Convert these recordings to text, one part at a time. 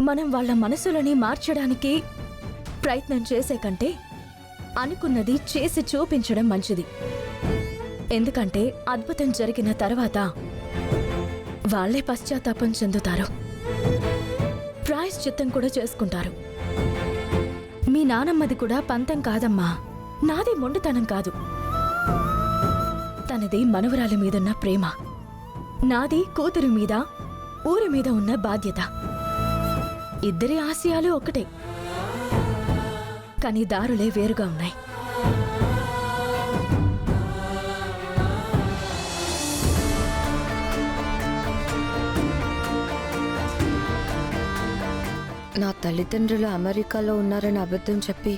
మనం వాళ్ళ మనసులని మార్చడానికి ప్రయత్నం చేసే కంటే అనుకున్నది చేసి చూపించడం మంచిది. ఎందుకంటే అద్భుతం జరిగిన తర్వాత వాళ్లే పశ్చాత్తాపం చెందుతారు, ప్రాయశ్చిత్తం కూడా చేసుకుంటారు. మీ నానమ్మది కూడా పంతం కాదమ్మా, నాది మొండితనం కాదు. తనది మనవరాలి మీదున్న ప్రేమ, నాది కూతురు మీద ఊరి మీద ఉన్న బాధ్యత. ఇద్దరి ఆశయాలు ఒకటే, కానీ దారులే వేరుగా ఉన్నాయి. నా తల్లిదండ్రులు అమెరికాలో ఉన్నారని అబద్ధం చెప్పి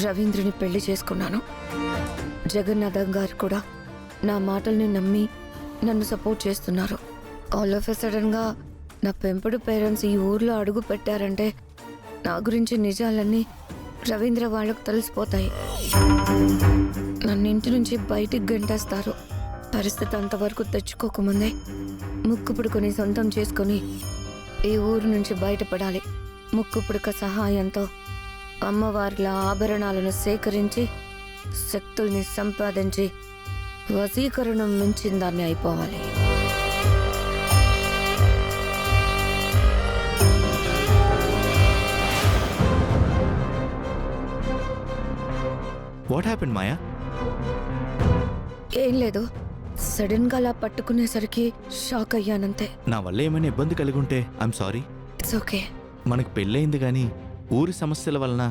రవీంద్రుని పెళ్లి చేసుకున్నాను. జగన్నాథం గారు కూడా నా మాటల్ని నమ్మి నన్ను సపోర్ట్ చేస్తున్నారు. ఆల్ ఆఫ్ ఎ సడన్గా నా పెంపుడు పేరెంట్స్ ఈ ఊర్లో అడుగు పెట్టారంటే నా గురించి నిజాలన్నీ రవీంద్ర వాళ్ళకు తెలిసిపోతాయి. నన్ను ఇంటి నుంచి బయటికి గంటేస్తారు. పరిస్థితి అంతవరకు తెచ్చుకోకముందే ముక్కు పుడుకొని సొంతం చేసుకొని ఈ ఊరు నుంచి బయటపడాలి. ముక్కు పుడక సహాయంతో అమ్మవార్ల ఆభరణాలను సేకరించి శక్తుల్ని సంపాదించి వశీకరణం మించిన దాన్ని అయిపోవాలి. వాట్ హ్యాపెండ్ మాయా? ఏం లేదు, సడన్ గా అలా పట్టుకునేసరికి షాక్ అయ్యానంతే. నా వల్ల ఏమైనా ఇబ్బంది కలిగి ఉంటే ఐఎమ్ సారీ. It's okay. మనకు పెళ్ళయింది కానీ ఊరి సమస్యల వలన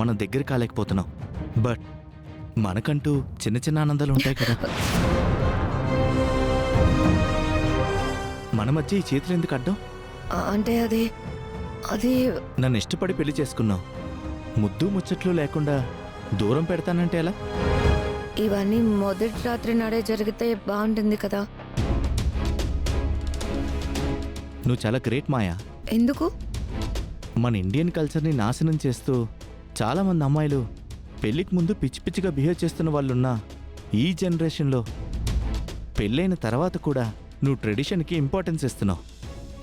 మనం దగ్గర కాలేకపోతున్నాం. బట్ మనకంటూ చిన్న చిన్న ఆనందాలు ఉంటాయి కదా. మన మధ్య ఈ చేతులు ఎందుకు అడ్డం? అంటే అది అది నన్ను ఇష్టపడి పెళ్లి చేసుకున్నావు, ముద్దు ముచ్చట్లు లేకుండా దూరం పెడతానంటే ఎలా? ఇవన్నీ మొదటి రాత్రి నాడే జరిగితే బాగుంటుంది కదా. నువ్వు చాలా గ్రేట్ మాయా. ఎందుకు? మన ఇండియన్ కల్చర్ని నాశనం చేస్తూ చాలామంది అమ్మాయిలు పెళ్లికి ముందు పిచ్చి పిచ్చిగా బిహేవ్ చేస్తున్న వాళ్ళున్నా ఈ జనరేషన్లో పెళ్ళైన తర్వాత కూడా నువ్వు ట్రెడిషన్కి ఇంపార్టెన్స్ ఇస్తున్నావు.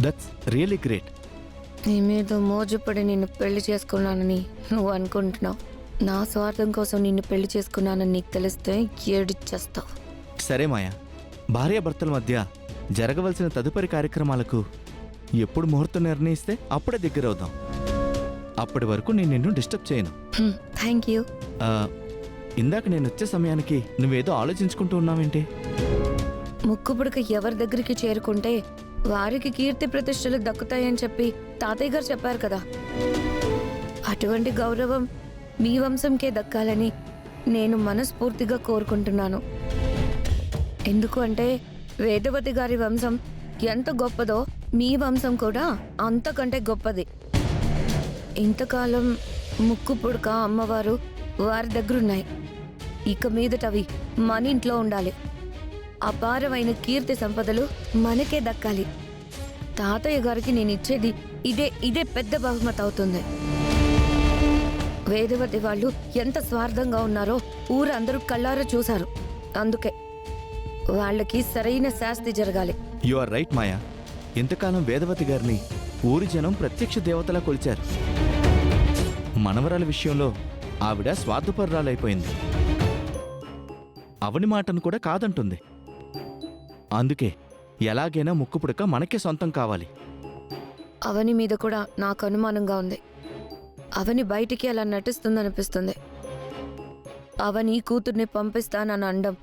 That's really great. నీ మీద మోజుపడి నిన్ను పెళ్లి చేసుకున్నానని నువ్వు అనుకుంటున్నావు. నా స్వార్థం కోసం నిన్ను పెళ్లి చేసుకున్నానని నీకు తెలిస్తే ఏడిచ్చేస్తావు. సరే మాయా, భార్యాభర్తల మధ్య జరగవలసిన తదుపరి కార్యక్రమాలకు ఎప్పుడు ముహూర్తం నిర్ణయిస్తే అప్పుడే దగ్గరవుదాం. అప్పటి వరకు నేను నిన్ను డిస్టర్బ్ చేయను. Thank you. ఇందాక నేను వచ్చే సమయానికి నువ్వేదో ఆలోచించుకుంటూ ఉన్నావేంటి? ముక్కు పుడక ఎవరి దగ్గరికి చేరుకుంటే వారికి కీర్తి ప్రతిష్టలు దక్కుతాయని చెప్పి తాతయ్య గారు చెప్పారు కదా. అటువంటి గౌరవం మీ వంశంకే దక్కాలని నేను మనస్ఫూర్తిగా కోరుకుంటున్నాను. ఎందుకు అంటే వేదవతి గారి వంశం ఎంత గొప్పదో మీ వంశం కూడా అంతకంటే గొప్పది. ఇంతకాలం ముక్కు పుడక అమ్మవారు వారి దగ్గరున్నాయి. ఇక మీదటవి మన ఇంట్లో ఉండాలి. అపారమైన కీర్తి సంపదలు మనకే దక్కాలి. తాతయ్య గారికి నేను ఇచ్చేది ఇదే పెద్ద బహుమతి అవుతుంది. వేదవతి వాళ్ళు ఎంత స్వార్థంగా ఉన్నారో ఊరందరూ కళ్ళారా చూశారు. అందుకే వాళ్ళకి సరైన శాస్తి జరగాలి. యు ఆర్ రైట్ మాయా. ఇంతకాలం వేదవతి గారిని ఊరి జనం ప్రత్యక్ష దేవతలా కొలిచారు. మనవరాల విషయంలో ఆవిడ స్వార్థపరురాలైపోయింది. అవని మాటను కూడా కాదంటుంది. అందుకే ఎలాగైనా ముక్కు పుడక మనకే సొంతం కావాలి. అవని మీద కూడా నాకు అనుమానంగా ఉంది. అవని బయటికి అలా నటిస్తుందనిపిస్తుంది. అవని కూతుర్ని పంపిస్తానని అనడం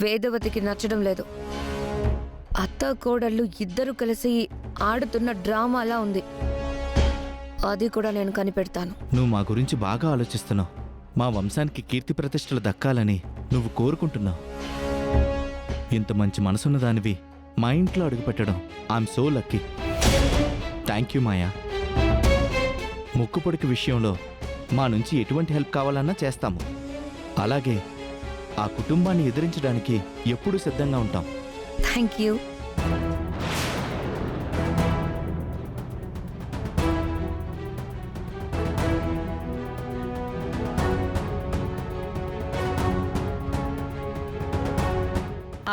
వేదవతికి నచ్చడం లేదు. అత్త కోడళ్ళు ఇద్దరు కలిసి ఆడుతున్న డ్రామాలా ఉంది. అది కూడా నేను కనిపెడతాను. నువ్వు మా గురించి బాగా ఆలోచిస్తున్నావు. మా వంశానికి కీర్తి ప్రతిష్టలు దక్కాలని నువ్వు కోరుకుంటున్నావు. ఇంత మంచి మనసున్న దానివి మా ఇంట్లో అడుగుపెట్టడం I'm so lucky. Thank you Maya. ముక్కు పొడికి విషయంలో మా నుంచి ఎటువంటి హెల్ప్ కావాలన్నా చేస్తాము. అలాగే ఆ కుటుంబాన్ని ఎదిరించడానికి ఎప్పుడూ సిద్ధంగా ఉంటాం. Thank you.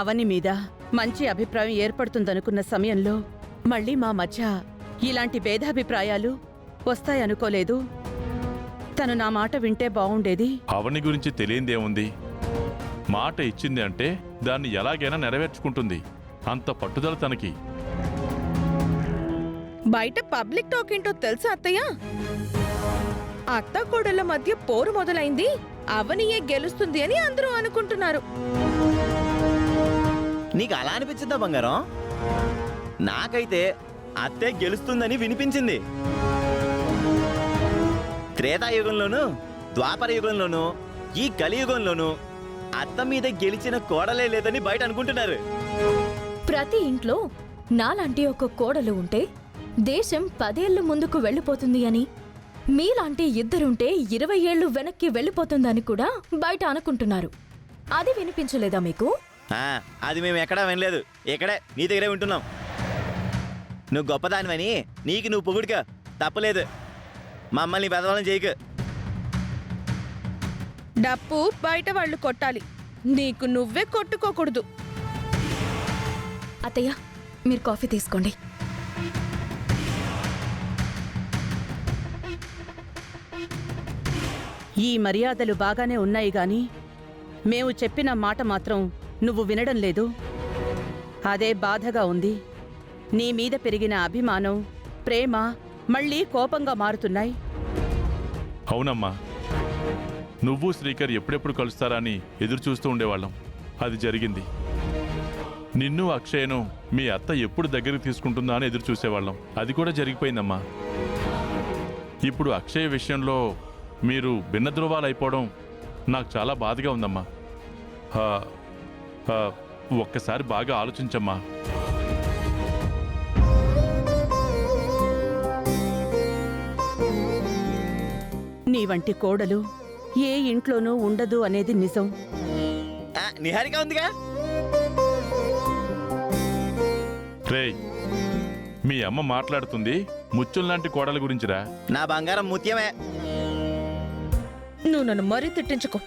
అవని మీద మంచి అభిప్రాయం ఏర్పడుతుందనుకున్న సమయంలో మళ్ళీ మా మధ్య ఇలాంటి భేదాభిప్రాయాలు వస్తాయనుకోలేదు. తను నా మాట వింటే బావుండేది. అవని గురించి తెలియందేముంది? మాట ఇచ్చింది అంటే దాన్ని ఎలాగైనా నెరవేర్చుకుంటుంది. అంత పట్టుదల తనకి. బయట పబ్లిక్ టాక్ ఏంటో తెలుసా అత్తయ్య? అత్త కోడళ్ళ మధ్య పోరు మొదలైంది, అవనియే గెలుస్తుంది అని అందరూ అనుకుంటున్నారు. నీకు అలా అనిపించిందా బంగారం? నాకైతే అత్తే గెలుస్తుందని వినిపించింది. త్రేతాయుగంలోనూ ద్వాపర యుగంలోనూ ఈ కలియుగంలోనూ అత్త మీద గెలిచిన కోడలే లేదని బయట అనుకుంటున్నారు. ప్రతి ఇంట్లో నాలాంటి ఒక కోడలు ఉంటే దేశం 10 ఏళ్లు ముందుకు వెళ్ళిపోతుంది అని, మీలాంటి ఇద్దరుంటే 20 ఏళ్లు వెనక్కి వెళ్ళిపోతుందని కూడా బయట అనుకుంటున్నారు. అది వినిపించలేదా మీకు? అది మేము ఎక్కడా వినలేదు. ఇక్కడే నీ దగ్గరే వింటున్నాం. నువ్వు గొప్పదానివని నీకు నువ్వు పొగుడుక తప్పలేదు. మమ్మల్ని బెదవాలని చేయకు. డప్పు బయట వాళ్ళు కొట్టాలి, నీకు నువ్వే కొట్టుకోకూడదు. అత్తయ్య, మీరు కాఫీ తీసుకోండి. ఈ మర్యాదలు బాగానే ఉన్నాయి గాని మేము చెప్పిన మాట మాత్రం నువ్వు వినడం లేదు. అదే బాధగా ఉంది. నీ మీద పెరిగిన అభిమానం, ప్రేమ మళ్ళీ కోపంగా మారుతున్నాయి. అవునమ్మా, నువ్వు శ్రీకర్ ఎప్పుడెప్పుడు కలుస్తారా అని ఎదురు చూస్తూ ఉండేవాళ్ళం. అది జరిగింది. నిన్ను అక్షయను మీ అత్త ఎప్పుడు దగ్గరికి తీసుకుంటుందా అని ఎదురు చూసేవాళ్ళం. అది కూడా జరిగిపోయిందమ్మా. ఇప్పుడు అక్షయ్ విషయంలో మీరు భిన్న ధృవాలు అయిపోవడం నాకు చాలా బాధగా ఉందమ్మా. ఒక్కసారి బాగా ఆలోచించమ్మా. నీ వంటి కోడలు ఏ ఇంట్లోనూ ఉండదు అనేది నిజం. నిహారిక ఉందిగా. రేయ్, మీ అమ్మ మాట్లాడుతుంది ముత్యంలాంటి కోడల గురించిరా. నా బంగారం ముత్యమే. నువ్వు నన్ను మరీ తిట్టించుకో.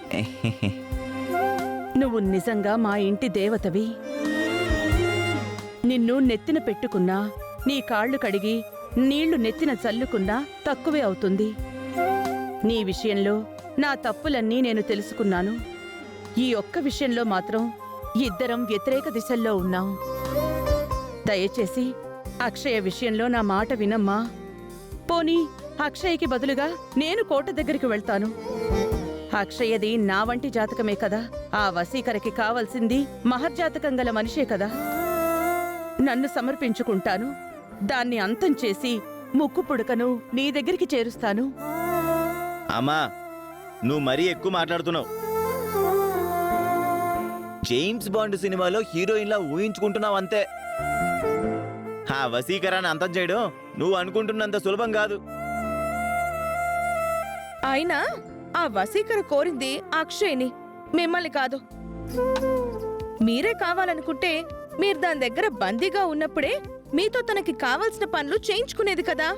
నువ్వు నిజంగా మా ఇంటి దేవతవి. నిన్ను నెత్తిన పెట్టుకున్నా, నీ కాళ్ళు కడిగి నీళ్లు నెత్తిన చల్లుకున్నా తక్కువే అవుతుంది. నీ విషయంలో నా తప్పులన్నీ నేను తెలుసుకున్నాను. ఈ ఒక్క విషయంలో మాత్రం ఇద్దరం వ్యతిరేక దిశల్లో ఉన్నాం. దయచేసి అక్షయ విషయంలో నా మాట వినమ్మా. పోనీ అక్షయ్కి బదులుగా నేను కోట దగ్గరికి వెళ్తాను. అక్షయది నా వంటి జాతకమే కదా. ఆ వసీకరకి కావలసింది మహర్జాతకం గల మనిషే కదా. నన్ను సమర్పించుకుంటాను. దాన్ని అంతం చేసి ముక్కు పుడకను నీ దగ్గరికి చేరుస్తాను. అమ్మా, నువ్వు మరీ ఎక్కువ మాట్లాడుతున్నావు. జేమ్స్ బాండ్ సినిమాలో హీరోయిన్లా ఊహించుకుంటున్నావు అంతే. ఆ వసీకరాన్ని అంతం చేయడం నువ్వు అనుకుంటున్నంత సులభం కాదు. అయినా ఆ వసీకర కోరింది అక్షయ్ని, మిమ్మల్ని కాదు. మీరే కావాలనుకుంటే మీరు దాని దగ్గర బందీగా ఉన్నప్పుడే మీతో తనకి కావాల్సిన పనులు చేయించుకునేది కదా.